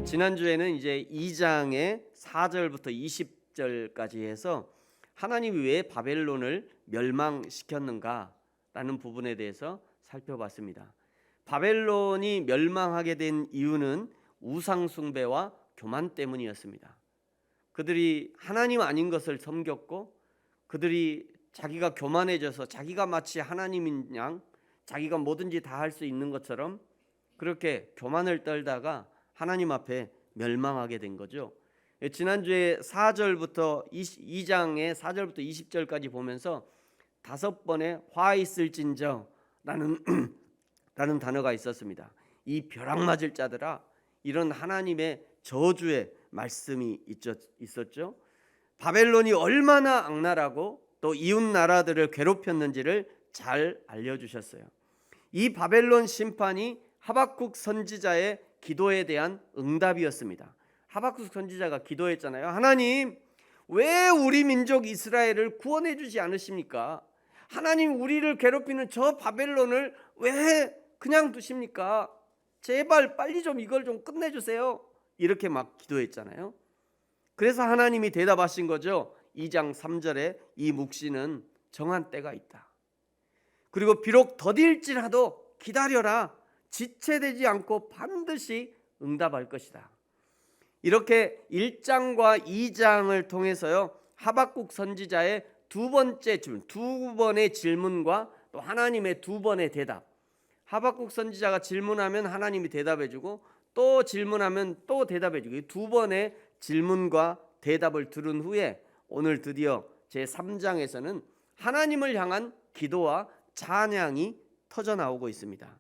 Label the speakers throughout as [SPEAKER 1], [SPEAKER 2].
[SPEAKER 1] 지난주에는 이제 2장의 4절부터 20절까지 해서 하나님이 왜 바벨론을 멸망시켰는가라는 부분에 대해서 살펴봤습니다. 바벨론이 멸망하게 된 이유는 우상 숭배와 교만 때문이었습니다. 그들이 하나님 아닌 것을 섬겼고, 그들이 자기가 교만해져서 자기가 마치 하나님인 양, 자기가 뭐든지 다 할 수 있는 것처럼 그렇게 교만을 떨다가 하나님 앞에 멸망하게 된 거죠. 지난주에 4절부터 2장의 4절부터 20절까지 보면서 5번의 화 있을진저 라는 단어가 있었습니다. 이 벼락 맞을 자들아, 이런 하나님의 저주의 말씀이 있었죠. 바벨론이 얼마나 악랄하고 또 이웃 나라들을 괴롭혔는지를 잘 알려주셨어요. 이 바벨론 심판이 하박국 선지자의 기도에 대한 응답이었습니다. 하박국 선지자가 기도했잖아요. 하나님, 왜 우리 민족 이스라엘을 구원해 주지 않으십니까? 하나님, 우리를 괴롭히는 저 바벨론을 왜 그냥 두십니까? 제발 빨리 좀 이걸 좀 끝내주세요. 이렇게 막 기도했잖아요. 그래서 하나님이 대답하신 거죠. 2장 3절에 이 묵시는 정한 때가 있다. 그리고 비록 더딜지라도 기다려라. 지체되지 않고 반드시 응답할 것이다. 이렇게 1장과 2장을 통해서요, 하박국 선지자의 두 번의 질문과 또 하나님의 두 번의 대답. 하박국 선지자가 질문하면 하나님이 대답해주고, 또 질문하면 또 대답해주고, 이 두 번의 질문과 대답을 들은 후에 오늘 드디어 제3장에서는 하나님을 향한 기도와 찬양이 터져 나오고 있습니다.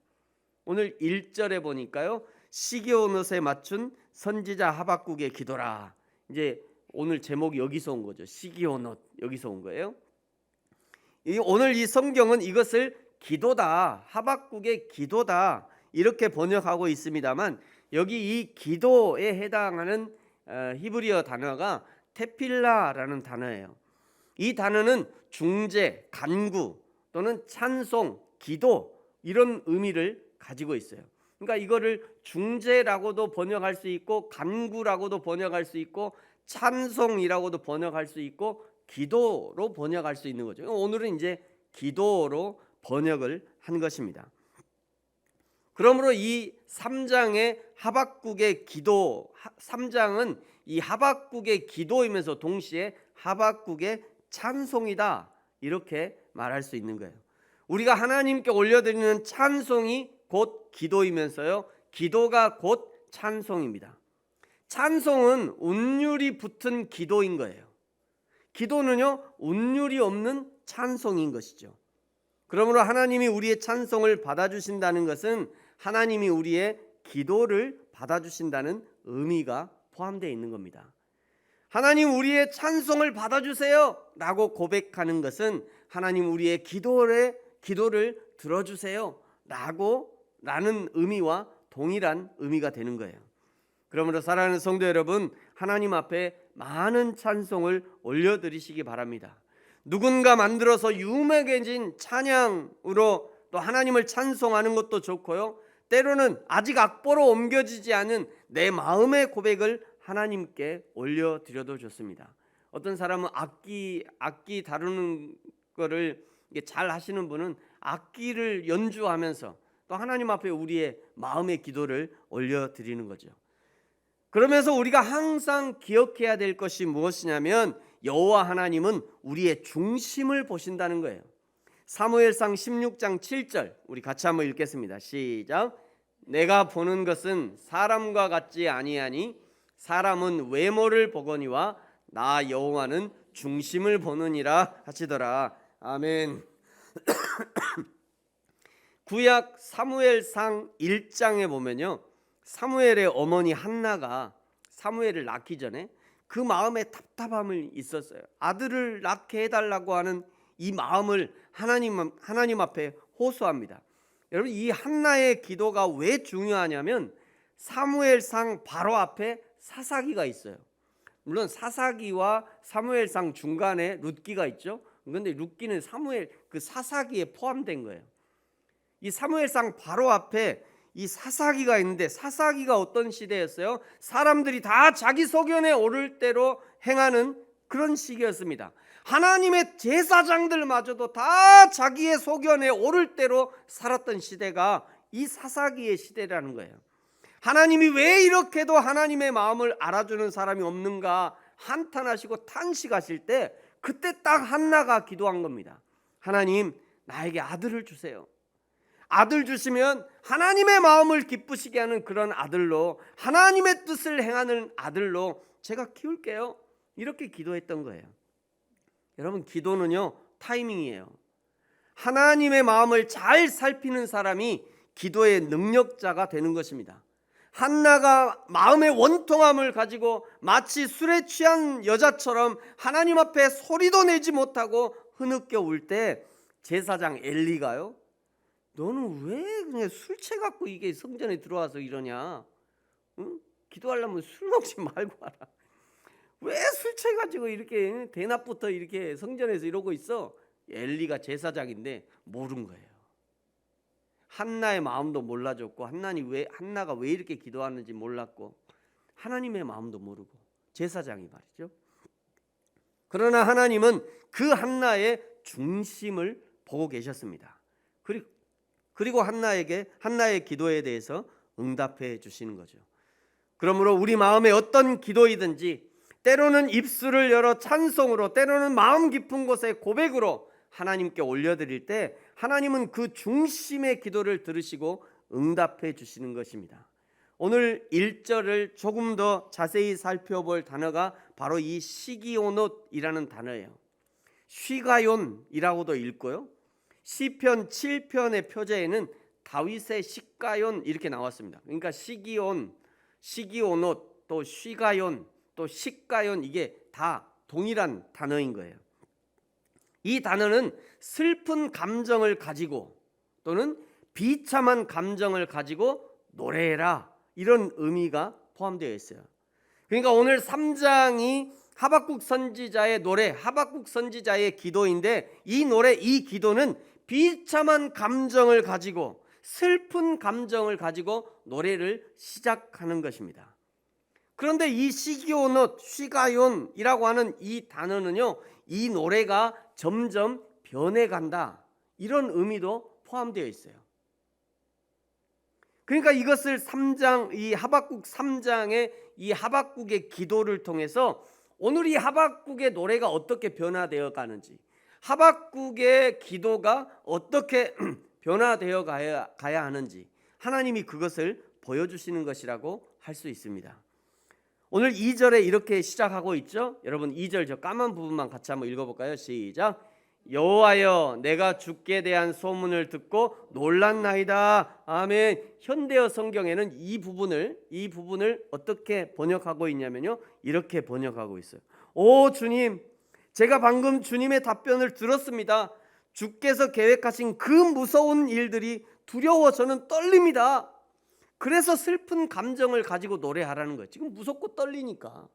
[SPEAKER 1] 오늘 1절에 보니까요, 시기온옷에 맞춘 선지자 하박국의 기도라. 이제 오늘 제목이 여기서 온 거죠. 시기온옷, 여기서 온 거예요. 오늘 이 성경은 이것을 기도다, 하박국의 기도다 이렇게 번역하고 있습니다만, 여기 이 기도에 해당하는 히브리어 단어가 테필라라는 단어예요. 이 단어는 중재, 간구 또는 찬송, 기도 이런 의미를 가지고 있어요. 그러니까 이거를 중재라고도 번역할 수 있고, 간구라고도 번역할 수 있고, 찬송이라고도 번역할 수 있고, 기도로 번역할 수 있는 거죠. 오늘은 이제 기도로 번역을 한 것입니다. 그러므로 이 3장의 하박국의 기도, 3장은 이 하박국의 기도이면서 동시에 하박국의 찬송이다, 이렇게 말할 수 있는 거예요. 우리가 하나님께 올려드리는 찬송이 곧 기도이면서요, 기도가 곧 찬송입니다. 찬송은 운율이 붙은 기도인 거예요. 기도는요, 운율이 없는 찬송인 것이죠. 그러므로 하나님이 우리의 찬송을 받아주신다는 것은 하나님이 우리의 기도를 받아주신다는 의미가 포함되어 있는 겁니다. 하나님, 우리의 찬송을 받아주세요 라고 고백하는 것은 하나님, 우리의 기도를 들어주세요 라는 의미와 동일한 의미가 되는 거예요. 그러므로 사랑하는 성도 여러분, 하나님 앞에 많은 찬송을 올려드리시기 바랍니다. 누군가 만들어서 유명해진 찬양으로 또 하나님을 찬송하는 것도 좋고요, 때로는 아직 악보로 옮겨지지 않은 내 마음의 고백을 하나님께 올려드려도 좋습니다. 어떤 사람은 악기 다루는 거를 잘 하시는 분은 악기를 연주하면서 또 하나님 앞에 우리의 마음의 기도를 올려드리는 거죠. 그러면서 우리가 항상 기억해야 될 것이 무엇이냐면, 여호와 하나님은 우리의 중심을 보신다는 거예요. 사무엘상 16장 7절 우리 같이 한번 읽겠습니다. 시작. 내가 보는 것은 사람과 같지 아니하니 사람은 외모를 보거니와 나 여호와는 중심을 보느니라 하시더라. 아멘. 구약 사무엘상 1장에 보면요, 사무엘의 어머니 한나가 사무엘을 낳기 전에 그 마음에 답답함을 있었어요. 아들을 낳게 해달라고 하는 이 마음을 하나님 앞에 호소합니다. 여러분, 이 한나의 기도가 왜 중요하냐면, 사무엘상 바로 앞에 사사기가 있어요. 물론 사사기와 사무엘상 중간에 룻기가 있죠. 그런데 룻기는 사무엘 그 사사기에 포함된 거예요. 이 사무엘상 바로 앞에 이 사사기가 있는데, 사사기가 어떤 시대였어요? 사람들이 다 자기 소견에 오를 대로 행하는 그런 시기였습니다. 하나님의 제사장들마저도 다 자기의 소견에 오를 대로 살았던 시대가 이 사사기의 시대라는 거예요. 하나님이 왜 이렇게도 하나님의 마음을 알아주는 사람이 없는가 한탄하시고 탄식하실 때, 그때 딱 한나가 기도한 겁니다. 하나님, 나에게 아들을 주세요. 아들 주시면 하나님의 마음을 기쁘시게 하는 그런 아들로, 하나님의 뜻을 행하는 아들로 제가 키울게요. 이렇게 기도했던 거예요. 여러분, 기도는요, 타이밍이에요. 하나님의 마음을 잘 살피는 사람이 기도의 능력자가 되는 것입니다. 한나가 마음의 원통함을 가지고 마치 술에 취한 여자처럼 하나님 앞에 소리도 내지 못하고 흐느껴 울 때, 제사장 엘리가요, 너는 왜 그냥 술 취해갖고 이게 성전에 들어와서 이러냐? 응? 기도하려면 술 먹지 말고 하라. 왜 술 취해가지고 이렇게 대낮부터 이렇게 성전에서 이러고 있어? 엘리가 제사장인데 모른 거예요. 한나의 마음도 몰라줬고, 한나가 왜 이렇게 기도하는지 몰랐고, 하나님의 마음도 모르고, 제사장이 말이죠. 그러나 하나님은 그 한나의 중심을 보고 계셨습니다. 그리고 한나의 기도에 대해서 응답해 주시는 거죠. 그러므로 우리 마음에 어떤 기도이든지, 때로는 입술을 열어 찬송으로, 때로는 마음 깊은 곳에 고백으로 하나님께 올려드릴 때, 하나님은 그 중심의 기도를 들으시고 응답해 주시는 것입니다. 오늘 1절을 조금 더 자세히 살펴볼 단어가 바로 이 시기오롯이라는 단어예요. 쉬가욘이라고도 읽고요, 시편 7편의 표제에는 다윗의 시가욘 이렇게 나왔습니다. 그러니까 시기온, 시기오롯, 또 쉬가욘, 또 시가욘, 이게 다 동일한 단어인 거예요. 이 단어는 슬픈 감정을 가지고 또는 비참한 감정을 가지고 노래해라, 이런 의미가 포함되어 있어요. 그러니까 오늘 3장이 하박국 선지자의 노래, 하박국 선지자의 기도인데, 이 노래, 이 기도는 비참한 감정을 가지고, 슬픈 감정을 가지고 노래를 시작하는 것입니다. 그런데 이 시기오롯, 쉬가욘이라고 하는 이 단어는요, 이 노래가 점점 변해간다, 이런 의미도 포함되어 있어요. 그러니까 이것을 3장, 이 하박국 3장의 이 하박국의 기도를 통해서 오늘 이 하박국의 노래가 어떻게 변화되어 가는지, 하박국의 기도가 어떻게 변화되어 가야 하는지 하나님이 그것을 보여주시는 것이라고 할 수 있습니다. 오늘 2절에 이렇게 시작하고 있죠. 여러분, 2절 저 까만 부분만 같이 한번 읽어볼까요? 시작. 여호와여, 내가 주께 대한 소문을 듣고 놀랐나이다. 아멘. 현대어 성경에는 이 부분을 어떻게 번역하고 있냐면요, 이렇게 번역하고 있어요. 오 주님, 제가 방금 주님의 답변을 들었습니다. 주께서 계획하신 그 무서운 일들이 두려워 저는 떨립니다. 그래서 슬픈 감정을 가지고 노래하라는 거예요. 지금 무섭고 떨리니까.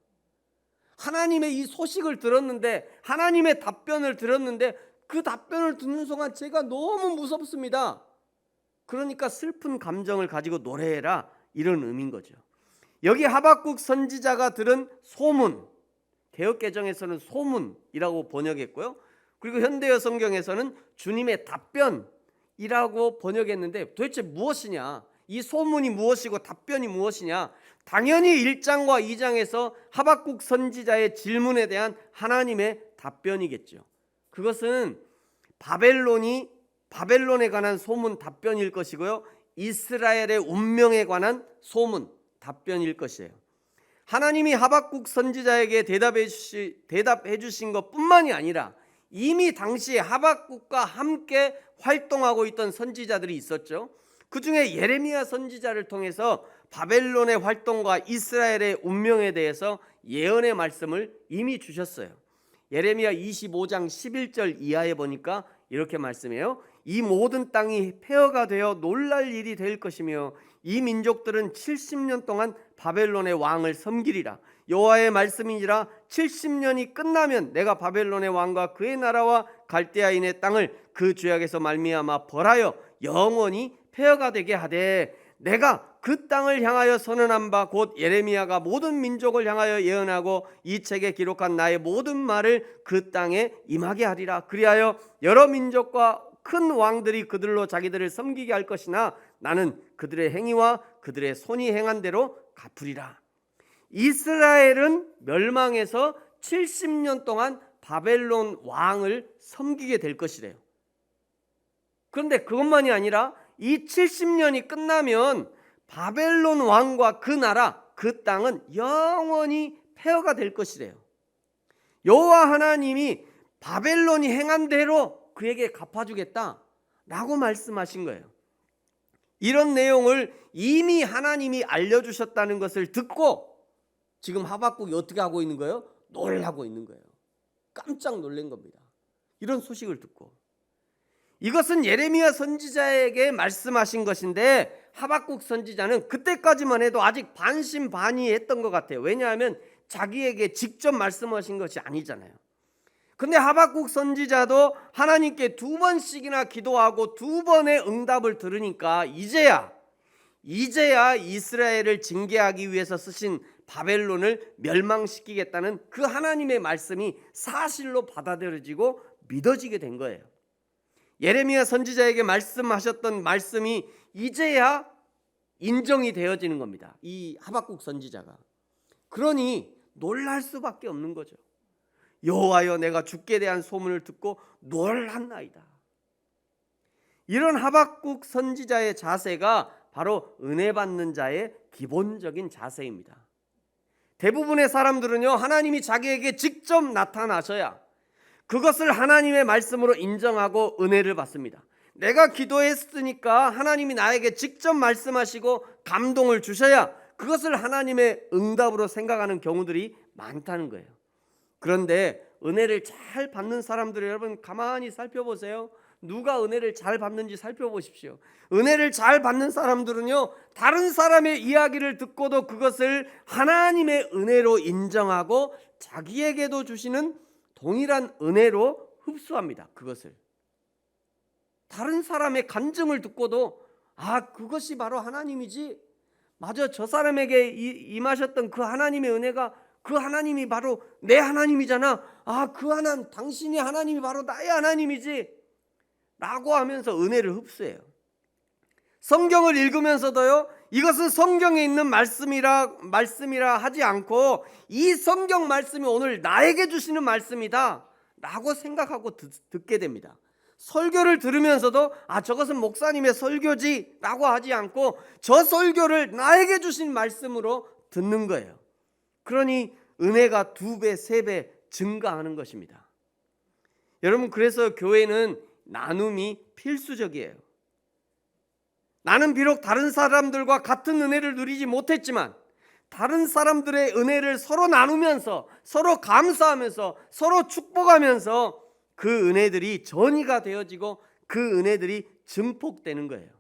[SPEAKER 1] 하나님의 이 소식을 들었는데, 하나님의 답변을 들었는데, 그 답변을 듣는 순간 제가 너무 무섭습니다. 그러니까 슬픈 감정을 가지고 노래해라, 이런 의미인 거죠. 여기 하박국 선지자가 들은 소문, 개역개정에서는 소문이라고 번역했고요, 그리고 현대어 성경에서는 주님의 답변이라고 번역했는데, 도대체 무엇이냐, 이 소문이 무엇이고 답변이 무엇이냐? 당연히 1장과 2장에서 하박국 선지자의 질문에 대한 하나님의 답변이겠죠. 그것은 바벨론에 관한 소문 답변일 것이고요, 이스라엘의 운명에 관한 소문 답변일 것이에요. 하나님이 하박국 선지자에게 대답해 주신 것뿐만이 아니라, 이미 당시에 하박국과 함께 활동하고 있던 선지자들이 있었죠. 그 중에 예레미야 선지자를 통해서 바벨론의 활동과 이스라엘의 운명에 대해서 예언의 말씀을 이미 주셨어요. 예레미야 25장 11절 이하에 보니까 이렇게 말씀해요. 이 모든 땅이 폐허가 되어 놀랄 일이 될 것이며, 이 민족들은 70년 동안 바벨론의 왕을 섬기리라. 여호와의 말씀이니라. 70년이 끝나면 내가 바벨론의 왕과 그의 나라와 갈대아인의 땅을 그 죄악에서 말미암아 벌하여 영원히 폐허가 되게 하되 내가 그 땅을 향하여 선언한 바 곧 예레미야가 모든 민족을 향하여 예언하고 이 책에 기록한 나의 모든 말을 그 땅에 임하게 하리라. 그리하여 여러 민족과 큰 왕들이 그들로 자기들을 섬기게 할 것이나 나는 그들의 행위와 그들의 손이 행한 대로 갚으리라. 이스라엘은 멸망해서 70년 동안 바벨론 왕을 섬기게 될 것이래요. 그런데 그것만이 아니라 이 70년이 끝나면 바벨론 왕과 그 나라, 그 땅은 영원히 폐허가 될 것이래요. 여호와 하나님이 바벨론이 행한 대로 그에게 갚아주겠다라고 말씀하신 거예요. 이런 내용을 이미 하나님이 알려주셨다는 것을 듣고 지금 하박국이 어떻게 하고 있는 거예요? 놀라고 있는 거예요. 깜짝 놀란 겁니다. 이런 소식을 듣고. 이것은 예레미야 선지자에게 말씀하신 것인데 하박국 선지자는 그때까지만 해도 아직 반신반의했던 것 같아요. 왜냐하면 자기에게 직접 말씀하신 것이 아니잖아요. 근데 하박국 선지자도 하나님께 2번씩이나 기도하고 2번의 응답을 들으니까 이제야 이스라엘을 징계하기 위해서 쓰신 바벨론을 멸망시키겠다는 그 하나님의 말씀이 사실로 받아들여지고 믿어지게 된 거예요. 예레미야 선지자에게 말씀하셨던 말씀이 이제야 인정이 되어지는 겁니다. 이 하박국 선지자가. 그러니 놀랄 수밖에 없는 거죠. 여호와여, 내가 주께 대한 소문을 듣고 놀랐나이다. 이런 하박국 선지자의 자세가 바로 은혜 받는 자의 기본적인 자세입니다. 대부분의 사람들은요, 하나님이 자기에게 직접 나타나셔야 그것을 하나님의 말씀으로 인정하고 은혜를 받습니다. 내가 기도했으니까 하나님이 나에게 직접 말씀하시고 감동을 주셔야 그것을 하나님의 응답으로 생각하는 경우들이 많다는 거예요. 그런데 은혜를 잘 받는 사람들을 여러분 가만히 살펴보세요. 누가 은혜를 잘 받는지 살펴보십시오. 은혜를 잘 받는 사람들은요, 다른 사람의 이야기를 듣고도 그것을 하나님의 은혜로 인정하고 자기에게도 주시는 동일한 은혜로 흡수합니다. 그것을 다른 사람의 간증을 듣고도 그것이 바로 하나님이지, 맞아, 저 사람에게 임하셨던 그 하나님의 은혜가 그 하나님이 바로 내 하나님이잖아. 그 하나님, 당신이 하나님이 바로 나의 하나님이지 라고 하면서 은혜를 흡수해요. 성경을 읽으면서도요, 이것은 성경에 있는 말씀이라 하지 않고 이 성경 말씀이 오늘 나에게 주시는 말씀이다 라고 생각하고 듣게 됩니다. 설교를 들으면서도 저것은 목사님의 설교지 라고 하지 않고 저 설교를 나에게 주신 말씀으로 듣는 거예요. 그러니 은혜가 2배, 3배 증가하는 것입니다. 여러분, 그래서 교회는 나눔이 필수적이에요. 나는 비록 다른 사람들과 같은 은혜를 누리지 못했지만 다른 사람들의 은혜를 서로 나누면서 서로 감사하면서 서로 축복하면서 그 은혜들이 전이가 되어지고 그 은혜들이 증폭되는 거예요.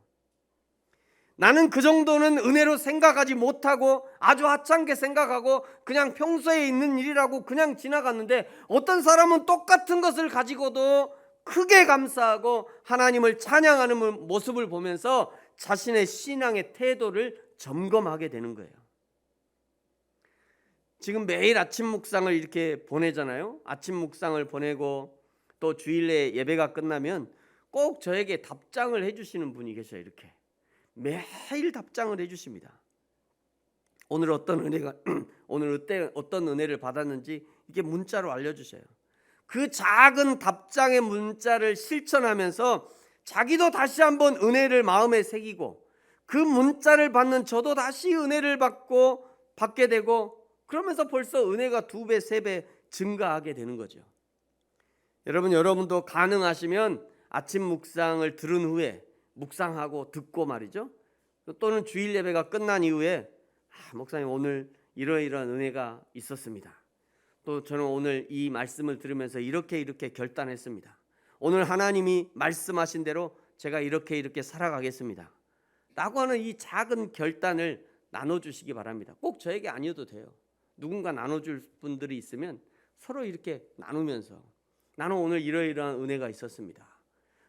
[SPEAKER 1] 나는 그 정도는 은혜로 생각하지 못하고 아주 하찮게 생각하고 그냥 평소에 있는 일이라고 그냥 지나갔는데 어떤 사람은 똑같은 것을 가지고도 크게 감사하고 하나님을 찬양하는 모습을 보면서 자신의 신앙의 태도를 점검하게 되는 거예요. 지금 매일 아침 묵상을 이렇게 보내잖아요. 아침 묵상을 보내고 또 주일에 예배가 끝나면 꼭 저에게 답장을 해주시는 분이 계셔요. 이렇게 매일 답장을 해주십니다. 오늘 어떤 은혜를 받았는지 이게 문자로 알려주셔요. 그 작은 답장의 문자를 실천하면서 자기도 다시 한번 은혜를 마음에 새기고 그 문자를 받는 저도 다시 은혜를 받게 되고 그러면서 벌써 은혜가 2배, 3배 증가하게 되는 거죠. 여러분도 가능하시면 아침 묵상을 들은 후에 묵상하고 듣고 말이죠. 또는 주일 예배가 끝난 이후에 목사님 오늘 이러이러한 은혜가 있었습니다. 또 저는 오늘 이 말씀을 들으면서 이렇게 결단했습니다. 오늘 하나님이 말씀하신 대로 제가 이렇게 살아가겠습니다 라고 하는 이 작은 결단을 나눠주시기 바랍니다. 꼭 저에게 아니어도 돼요. 누군가 나눠줄 분들이 있으면 서로 이렇게 나누면서 나는 오늘 이러이러한 은혜가 있었습니다.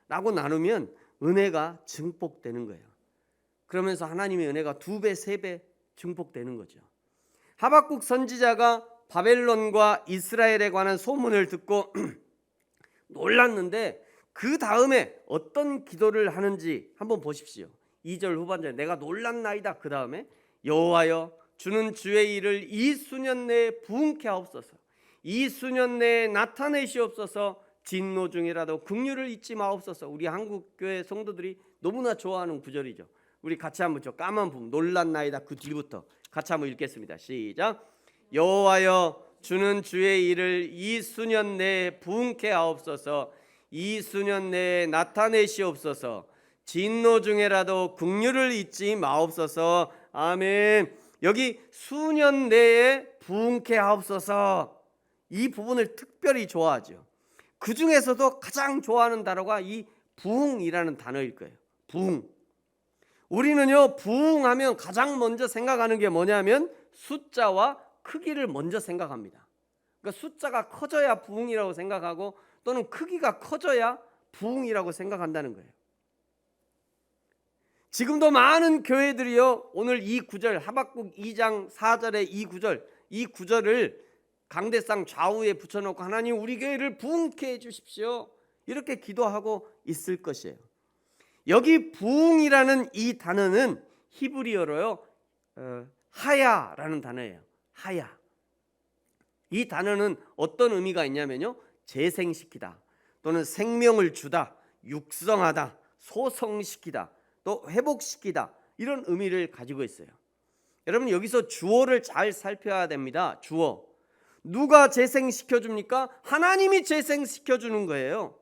[SPEAKER 1] 라고 나누면 은혜가 증폭되는 거예요. 그러면서 하나님의 은혜가 2배, 3배 증폭되는 거죠. 하박국 선지자가 바벨론과 이스라엘에 관한 소문을 듣고 놀랐는데 그 다음에 어떤 기도를 하는지 한번 보십시오. 2절 후반절에 내가 놀랐나이다. 그 다음에 여호와여 주는 주의 일을 이 수년 내에 부응케 하옵소서. 이 수년 내에 나타내시옵소서. 진노 중이라도 긍휼을 잊지 마옵소서. 우리 한국교회 성도들이 너무나 좋아하는 구절이죠. 우리 같이 한번 저 까만 부분 놀랐나이다 그 뒤부터 같이 한번 읽겠습니다. 시작. 여호와여 주는 주의 일을 이 수년 내에 부응케 하옵소서. 이 수년 내에 나타내시옵소서. 진노 중에라도 긍휼을 잊지 마옵소서. 아멘. 여기 수년 내에 부응케 하옵소서, 이 부분을 특별히 좋아하죠. 그 중에서도 가장 좋아하는 단어가 이 부응이라는 단어일 거예요. 부응. 우리는요 부응하면 가장 먼저 생각하는 게 뭐냐면 숫자와 크기를 먼저 생각합니다. 그러니까 숫자가 커져야 부응이라고 생각하고 또는 크기가 커져야 부응이라고 생각한다는 거예요. 지금도 많은 교회들이요 오늘 이 구절 하박국 2장 4절의 이 구절을 강대상 좌우에 붙여놓고 하나님 우리 교회를 부응케 해주십시오 이렇게 기도하고 있을 것이에요. 여기 부응이라는 이 단어는 히브리어로요 하야라는 단어예요. 하야. 이 단어는 어떤 의미가 있냐면요 재생시키다 또는 생명을 주다, 육성하다, 소성시키다, 또 회복시키다 이런 의미를 가지고 있어요. 여러분 여기서 주어를 잘 살펴야 됩니다. 주어. 누가 재생시켜 줍니까? 하나님이 재생시켜 주는 거예요.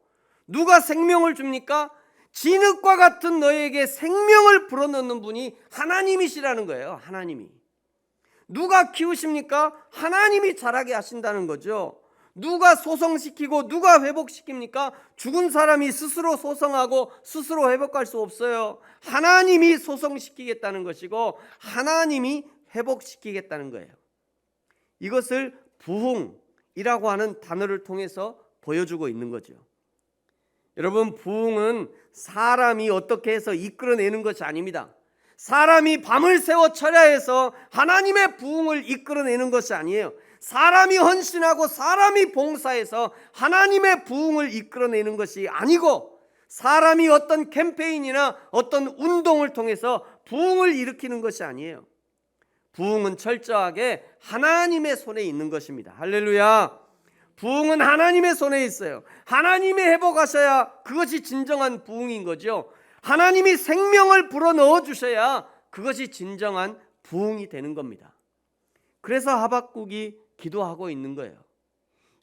[SPEAKER 1] 누가 생명을 줍니까? 진흙과 같은 너에게 생명을 불어넣는 분이 하나님이시라는 거예요. 하나님이. 누가 키우십니까? 하나님이 자라게 하신다는 거죠. 누가 소성시키고 누가 회복시킵니까? 죽은 사람이 스스로 소성하고 스스로 회복할 수 없어요. 하나님이 소성시키겠다는 것이고 하나님이 회복시키겠다는 거예요. 이것을 부흥이라고 하는 단어를 통해서 보여주고 있는 거죠. 여러분 부흥은 사람이 어떻게 해서 이끌어내는 것이 아닙니다. 사람이 밤을 새워 철야해서 하나님의 부흥을 이끌어내는 것이 아니에요. 사람이 헌신하고 사람이 봉사해서 하나님의 부흥을 이끌어내는 것이 아니고 사람이 어떤 캠페인이나 어떤 운동을 통해서 부흥을 일으키는 것이 아니에요. 부흥은 철저하게 하나님의 손에 있는 것입니다. 할렐루야. 부흥은 하나님의 손에 있어요. 하나님이 회복하셔야 그것이 진정한 부흥인 거죠. 하나님이 생명을 불어넣어 주셔야 그것이 진정한 부흥이 되는 겁니다. 그래서 하박국이 기도하고 있는 거예요.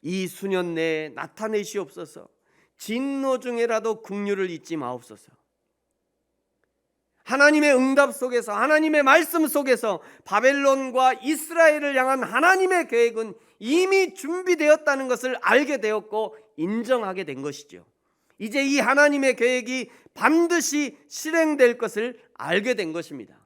[SPEAKER 1] 이 수년 내에 나타내시옵소서. 진노 중에라도 긍휼을 잊지 마옵소서. 하나님의 응답 속에서 하나님의 말씀 속에서 바벨론과 이스라엘을 향한 하나님의 계획은 이미 준비되었다는 것을 알게 되었고 인정하게 된 것이죠. 이제 이 하나님의 계획이 반드시 실행될 것을 알게 된 것입니다.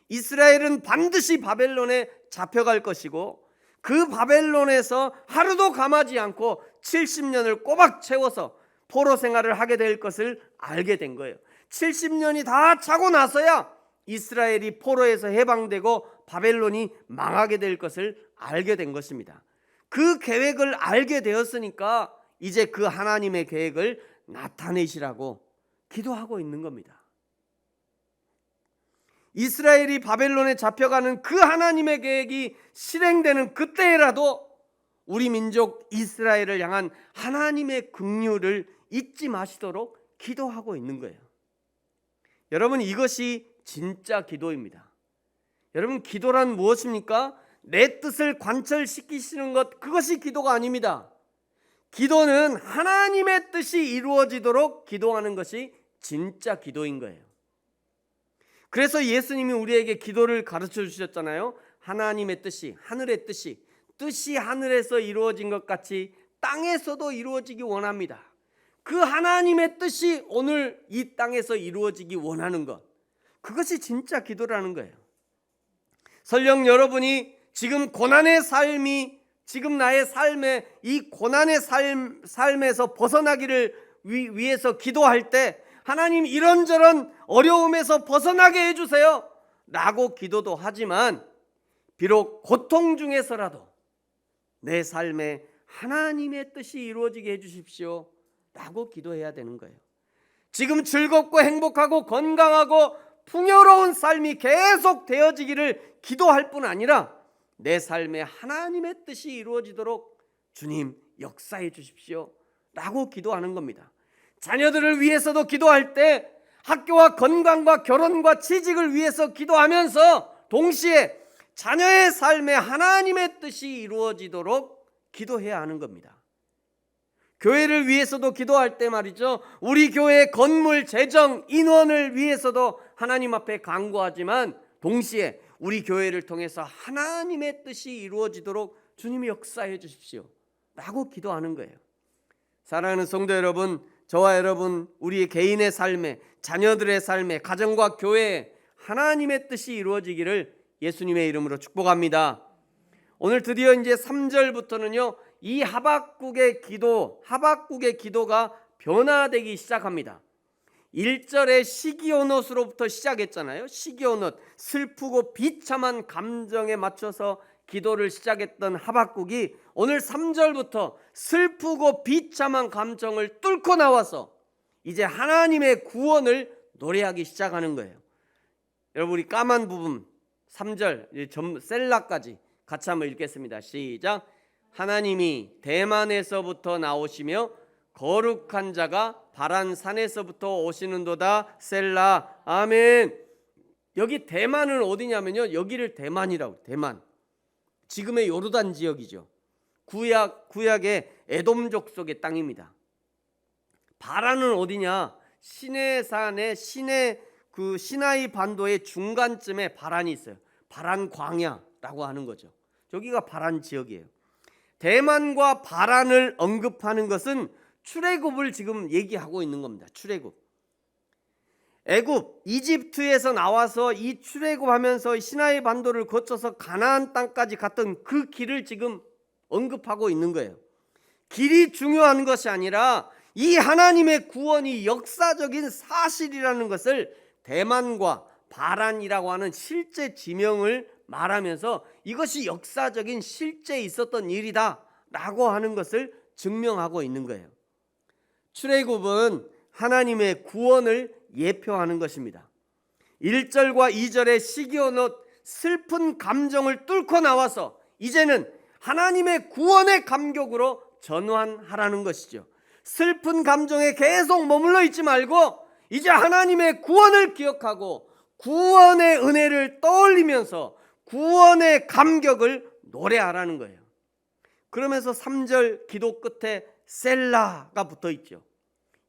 [SPEAKER 1] 이스라엘은 반드시 바벨론에 잡혀갈 것이고 그 바벨론에서 하루도 감하지 않고 70년을 꼬박 채워서 포로 생활을 하게 될 것을 알게 된 거예요. 70년이 다 차고 나서야 이스라엘이 포로에서 해방되고 바벨론이 망하게 될 것을 알게 된 것입니다. 그 계획을 알게 되었으니까 이제 그 하나님의 계획을 나타내시라고 기도하고 있는 겁니다. 이스라엘이 바벨론에 잡혀가는 그 하나님의 계획이 실행되는 그때라도 우리 민족 이스라엘을 향한 하나님의 긍휼을 잊지 마시도록 기도하고 있는 거예요. 여러분 이것이 진짜 기도입니다. 여러분 기도란 무엇입니까? 내 뜻을 관철시키시는 것, 그것이 기도가 아닙니다. 기도는 하나님의 뜻이 이루어지도록 기도하는 것이 진짜 기도인 거예요. 그래서 예수님이 우리에게 기도를 가르쳐 주셨잖아요. 하나님의 뜻이, 하늘의 뜻이 하늘에서 이루어진 것 같이 땅에서도 이루어지기 원합니다. 그 하나님의 뜻이 오늘 이 땅에서 이루어지기 원하는 것, 그것이 진짜 기도라는 거예요. 설령 여러분이 지금 고난의 삶이 지금 나의 삶에 이 고난의 삶에서 벗어나기를 위해서 기도할 때 하나님 이런저런 어려움에서 벗어나게 해주세요 라고 기도도 하지만 비록 고통 중에서라도 내 삶에 하나님의 뜻이 이루어지게 해주십시오 라고 기도해야 되는 거예요. 지금 즐겁고 행복하고 건강하고 풍요로운 삶이 계속 되어지기를 기도할 뿐 아니라 내 삶에 하나님의 뜻이 이루어지도록 주님 역사해 주십시오 라고 기도하는 겁니다. 자녀들을 위해서도 기도할 때 학교와 건강과 결혼과 취직을 위해서 기도하면서 동시에 자녀의 삶에 하나님의 뜻이 이루어지도록 기도해야 하는 겁니다. 교회를 위해서도 기도할 때 말이죠, 우리 교회 건물, 재정, 인원을 위해서도 하나님 앞에 간구하지만 동시에 우리 교회를 통해서 하나님의 뜻이 이루어지도록 주님이 역사해 주십시오 라고 기도하는 거예요. 사랑하는 성도 여러분, 저와 여러분, 우리 개인의 삶에, 자녀들의 삶에, 가정과 교회에 하나님의 뜻이 이루어지기를 예수님의 이름으로 축복합니다. 오늘 드디어 이제 3절부터는요 이 하박국의 기도가 변화되기 시작합니다. 1절에 시기오롯으로부터 시작했잖아요. 시기오롯, 슬프고 비참한 감정에 맞춰서 기도를 시작했던 하박국이 오늘 3절부터 슬프고 비참한 감정을 뚫고 나와서 이제 하나님의 구원을 노래하기 시작하는 거예요. 여러분, 우리 까만 부분 3절 셀라까지 같이 한번 읽겠습니다. 시작. 하나님이 대만에서부터 나오시며 거룩한 자가 바란 산에서부터 오시는도다. 셀라. 아멘. 여기 대만은 어디냐면요, 여기를 대만이라고. 대만, 지금의 요르단 지역이죠. 구약의 에돔족 속의 땅입니다. 바란은 어디냐, 시내산의 시나이 반도의 중간쯤에 바란이 있어요. 바란 광야라고 하는 거죠. 여기가 바란 지역이에요. 대만과 바란을 언급하는 것은 출애굽을 지금 얘기하고 있는 겁니다. 출애굽, 애굽, 이집트에서 나와서 이 출애굽하면서 시나이 반도를 거쳐서 가나안 땅까지 갔던 그 길을 지금 언급하고 있는 거예요. 길이 중요한 것이 아니라 이 하나님의 구원이 역사적인 사실이라는 것을 대만과 바란이라고 하는 실제 지명을 말하면서 이것이 역사적인 실제 있었던 일이다 라고 하는 것을 증명하고 있는 거예요. 출애굽은 하나님의 구원을 예표하는 것입니다. 1절과 2절의 시기오롯, 슬픈 감정을 뚫고 나와서 이제는 하나님의 구원의 감격으로 전환하라는 것이죠. 슬픈 감정에 계속 머물러 있지 말고 이제 하나님의 구원을 기억하고 구원의 은혜를 떠올리면서 구원의 감격을 노래하라는 거예요. 그러면서 3절 기도 끝에 셀라가 붙어 있죠.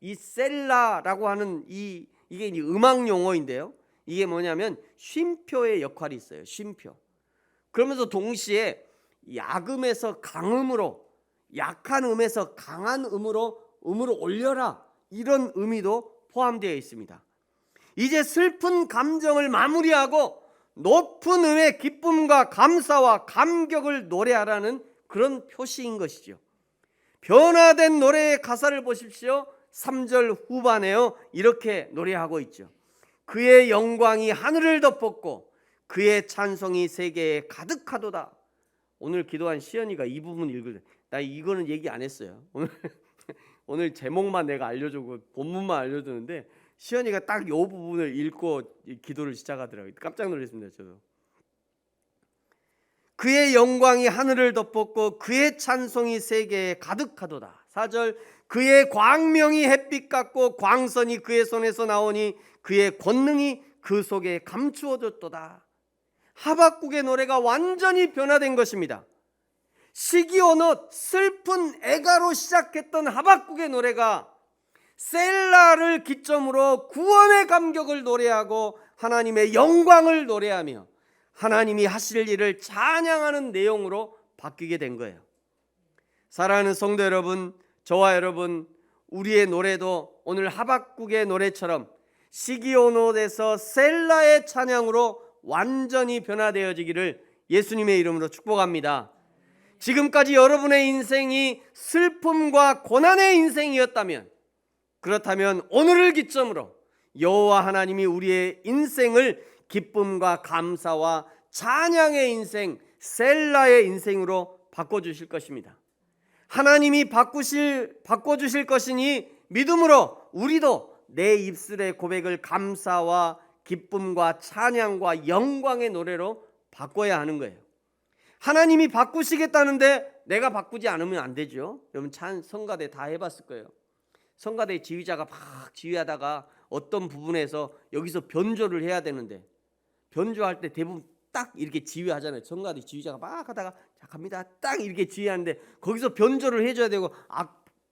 [SPEAKER 1] 이 셀라라고 하는 이게 음악 용어인데요, 이게 뭐냐면 쉼표의 역할이 있어요. 쉼표. 그러면서 동시에 약음에서 강음으로, 약한 음에서 강한 음으로 올려라, 이런 의미도 포함되어 있습니다. 이제 슬픈 감정을 마무리하고 높은 음의 기쁨과 감사와 감격을 노래하라는 그런 표시인 것이죠. 변화된 노래의 가사를 보십시오. 3절 후반에요, 이렇게 노래하고 있죠. 그의 영광이 하늘을 덮었고 그의 찬송이 세계에 가득하도다. 오늘 기도한 시연이가 이 부분 읽을 때, 나 이거는 얘기 안 했어요. 오늘 제목만 내가 알려주고 본문만 알려주는데 시연이가 딱 이 부분을 읽고 기도를 시작하더라고요. 깜짝 놀랐습니다. 저도. 그의 영광이 하늘을 덮었고 그의 찬송이 세계에 가득하도다. 4절, 그의 광명이 햇빛 같고 광선이 그의 손에서 나오니 그의 권능이 그 속에 감추어졌도다. 하박국의 노래가 완전히 변화된 것입니다. 시기오롯, 슬픈 애가로 시작했던 하박국의 노래가 셀라를 기점으로 구원의 감격을 노래하고 하나님의 영광을 노래하며 하나님이 하실 일을 찬양하는 내용으로 바뀌게 된 거예요. 사랑하는 성도 여러분, 저와 여러분, 우리의 노래도 오늘 하박국의 노래처럼 시기오롯에서 셀라의 찬양으로 완전히 변화되어지기를 예수님의 이름으로 축복합니다. 지금까지 여러분의 인생이 슬픔과 고난의 인생이었다면 그렇다면 오늘을 기점으로 여호와 하나님이 우리의 인생을 기쁨과 감사와 찬양의 인생, 셀라의 인생으로 바꿔주실 것입니다. 하나님이 바꿔주실 것이니 믿음으로 우리도 내 입술의 고백을 감사와 기쁨과 찬양과 영광의 노래로 바꿔야 하는 거예요. 하나님이 바꾸시겠다는데 내가 바꾸지 않으면 안 되죠. 여러분 성가대 다 해봤을 거예요. 성가대 지휘자가 막 지휘하다가 어떤 부분에서 여기서 변조를 해야 되는데, 변조할 때 대부분 딱 이렇게 지휘하잖아요. 성가대 지휘자가 막 하다가 자 갑니다 딱 이렇게 지휘하는데 거기서 변조를 해줘야 되고,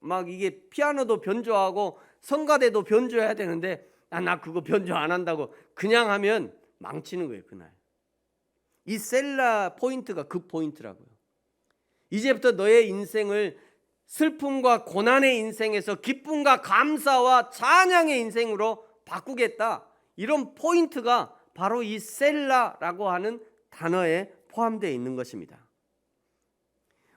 [SPEAKER 1] 막 이게 피아노도 변조하고 성가대도 변조해야 되는데 나 그거 변조 안 한다고 그냥 하면 망치는 거예요. 그날 이 셀라 포인트가 그 포인트라고요. 이제부터 너의 인생을 슬픔과 고난의 인생에서 기쁨과 감사와 찬양의 인생으로 바꾸겠다, 이런 포인트가 바로 이 셀라라고 하는 단어에 포함되어 있는 것입니다.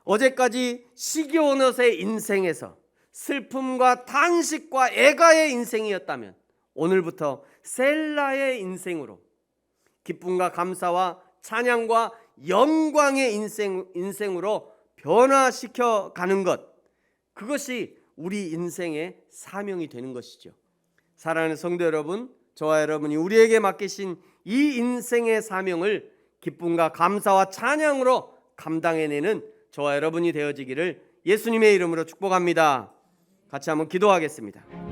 [SPEAKER 1] 어제까지 시기오넛의 인생에서 슬픔과 탄식과 애가의 인생이었다면 오늘부터 셀라의 인생으로 기쁨과 감사와 찬양과 영광의 인생으로 변화시켜 가는 것, 그것이 우리 인생의 사명이 되는 것이죠. 사랑하는 성도 여러분, 저와 여러분이 우리에게 맡기신 이 인생의 사명을 기쁨과 감사와 찬양으로 감당해내는 저와 여러분이 되어지기를 예수님의 이름으로 축복합니다. 같이 한번 기도하겠습니다.